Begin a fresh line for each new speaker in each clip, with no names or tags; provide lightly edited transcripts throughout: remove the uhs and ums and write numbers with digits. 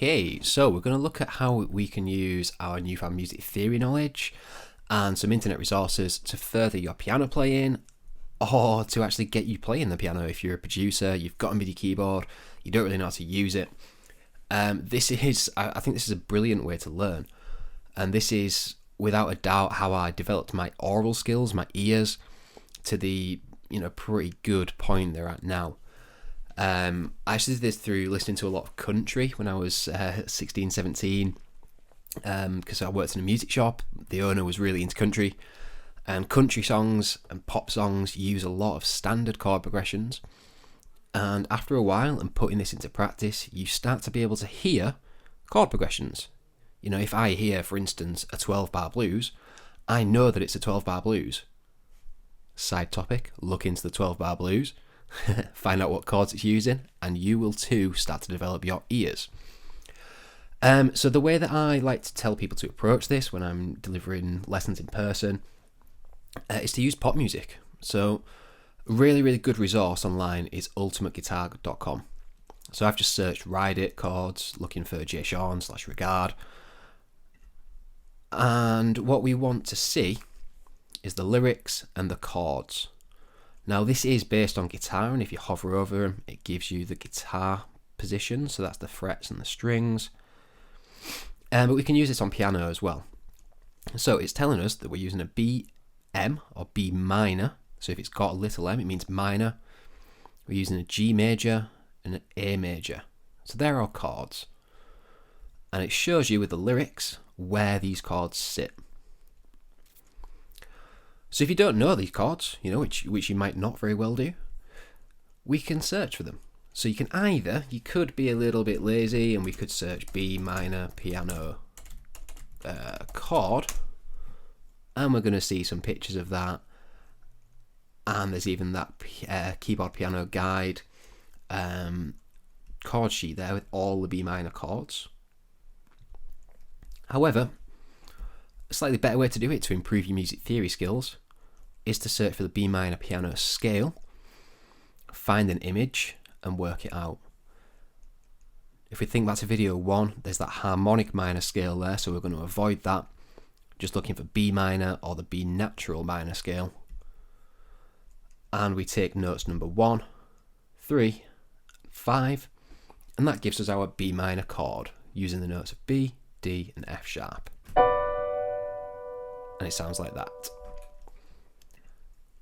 Okay, so we're going to look at how we can use our newfound music theory knowledge and some internet resources to further your piano playing, or to actually get you playing the piano. If you're a producer, you've got a MIDI keyboard, you don't really know how to use it. I think this is a brilliant way to learn, and this is without a doubt how I developed my oral skills, my ears, to the pretty good point they're at now. I actually did this through listening to a lot of country when I was 16, 17, because I worked in a music shop. The owner was really into country, and country songs and pop songs use a lot of standard chord progressions. And after a while, and putting this into practice, you start to be able to hear chord progressions. If I hear, for instance, a 12-bar blues, I know that it's a 12-bar blues. Side topic, look into the 12-bar blues, find out what chords it's using, and you will too start to develop your ears. So the way that I like to tell people to approach this when I'm delivering lessons in person is to use pop music. So a really, really good resource online is ultimateguitar.com. So I've just searched Ride It chords, looking for Jay Sean / Regard. And what we want to see is the lyrics and the chords. Now this is based on guitar, and if you hover over them, it gives you the guitar position, so that's the frets and the strings. But we can use this on piano as well. So it's telling us that we're using a BM or B minor. So if it's got a little m, it means minor. We're using a G major and an A major. So they're our chords. And it shows you with the lyrics where these chords sit. So if you don't know these chords, which you might not very well do, we can search for them. So you could be a little bit lazy and we could search B minor piano chord, and we're going to see some pictures of that. And there's even that keyboard piano guide chord sheet there with all the B minor chords. However, a slightly better way to do it to improve your music theory skills is to search for the B minor piano scale, find an image, and work it out. If we think back to video 1, there's that harmonic minor scale there, so we're going to avoid that. Just looking for B minor or the B natural minor scale. And we take notes number 1, 3, 5, and that gives us our B minor chord using the notes of B, D, and F sharp. And it sounds like that.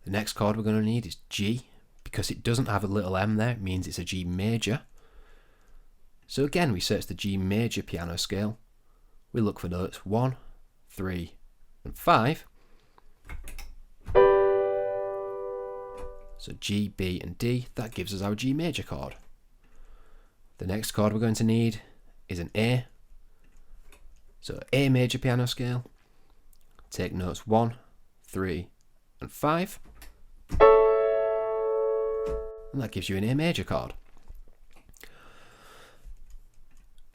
The next chord we're going to need is G. Because it doesn't have a little m there, it means it's a G major. So again, we search the G major piano scale. We look for notes 1, 3, and 5. So G, B, and D, that gives us our G major chord. The next chord we're going to need is an A. So A major piano scale. Take notes 1, 3, and 5. And that gives you an A major chord.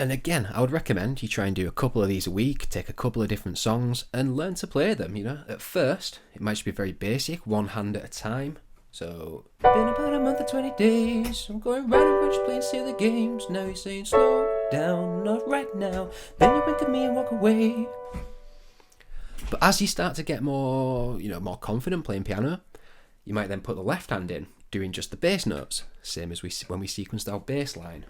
And again, I would recommend you try and do a couple of these a week, take a couple of different songs and learn to play them. At first, it might just be very basic, one hand at a time. So, been about a month or 20 days, I'm going round and round playing silly games. Now you're saying slow down, not right now. Then you wink at me and walk away. But as you start to get more confident playing piano, you might then put the left hand in, doing just the bass notes, same as when we sequenced our bass line.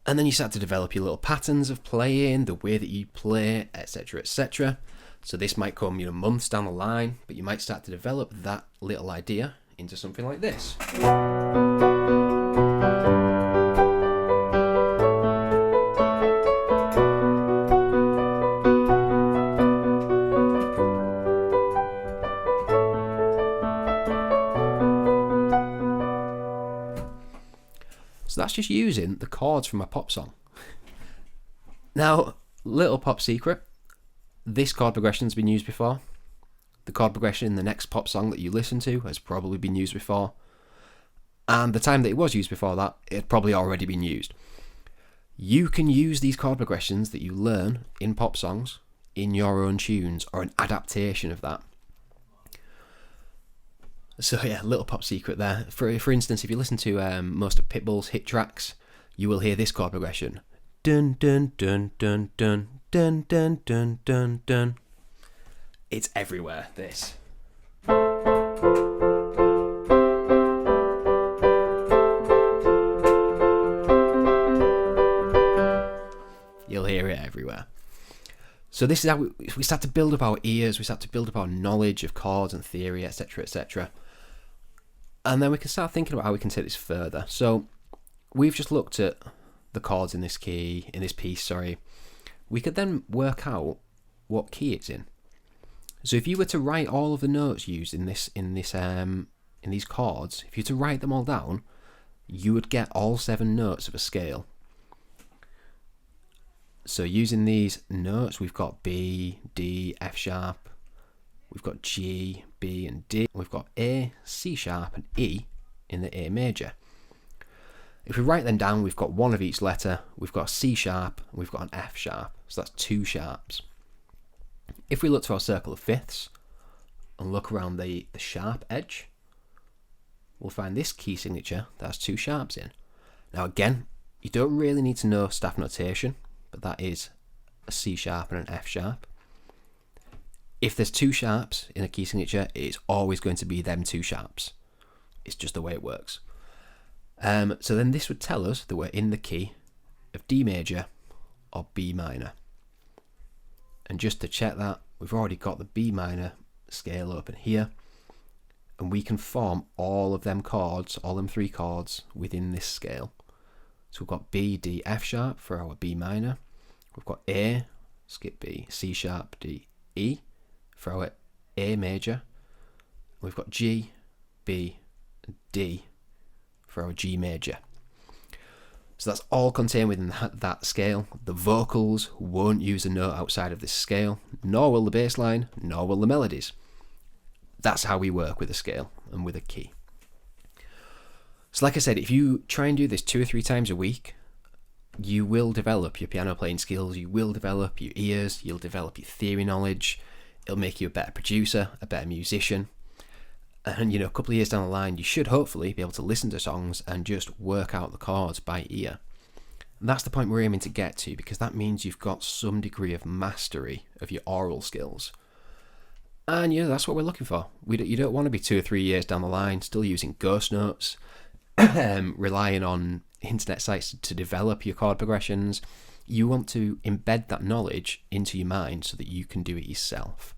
And then you start to develop your little patterns of playing, the way that you play, etc., etc. So this might come, months down the line, but you might start to develop that little idea into something like this. So that's just using the chords from a pop song. Now, little pop secret, this chord progression has been used before. The chord progression in the next pop song that you listen to has probably been used before. And the time that it was used before that, it had probably already been used. You can use these chord progressions that you learn in pop songs in your own tunes or an adaptation of that. So yeah, little pop secret there. For instance, if you listen to most of Pitbull's hit tracks, you will hear this chord progression. Dun dun dun dun dun dun dun dun dun dun. It's everywhere, this. You'll hear it everywhere. So this is how we start to build up our ears, we start to build up our knowledge of chords and theory, etc., etc. And then we can start thinking about how we can take this further. So we've just looked at the chords in this piece. We could then work out what key it's in. So if you were to write all of the notes used in these chords, if you were to write them all down, you would get all 7 notes of a scale. So using these notes, we've got B, D, F sharp, we've got G, B and D, we've got A, C sharp and E in the A major. If we write them down, we've got 1 of each letter, we've got a C sharp, and we've got an F sharp, so that's 2 sharps. If we look to our circle of fifths and look around the sharp edge, we'll find this key signature that has 2 sharps in. Now again, you don't really need to know staff notation, but that is a C sharp and an F sharp. If there's 2 sharps in a key signature, it's always going to be them 2 sharps. It's just the way it works. So then this would tell us that we're in the key of D major or B minor. And just to check that, we've already got the B minor scale open here, and we can form all of them chords, all them 3 chords within this scale. So we've got B, D, F sharp for our B minor. We've got A, skip B, C sharp, D, E for our A major. We've got G, B, and D for our G major. So that's all contained within that scale. The vocals won't use a note outside of this scale, nor will the bass line, nor will the melodies. That's how we work with a scale and with a key. So like I said, if you try and do this 2 or 3 times a week, you will develop your piano playing skills, you will develop your ears, you'll develop your theory knowledge, it'll make you a better producer, a better musician. And a couple of years down the line, you should hopefully be able to listen to songs and just work out the chords by ear. And that's the point we're aiming to get to, because that means you've got some degree of mastery of your oral skills. And that's what we're looking for. You don't want to be 2 or 3 years down the line still using ghost notes, relying on internet sites to develop your chord progressions. You want to embed that knowledge into your mind so that you can do it yourself.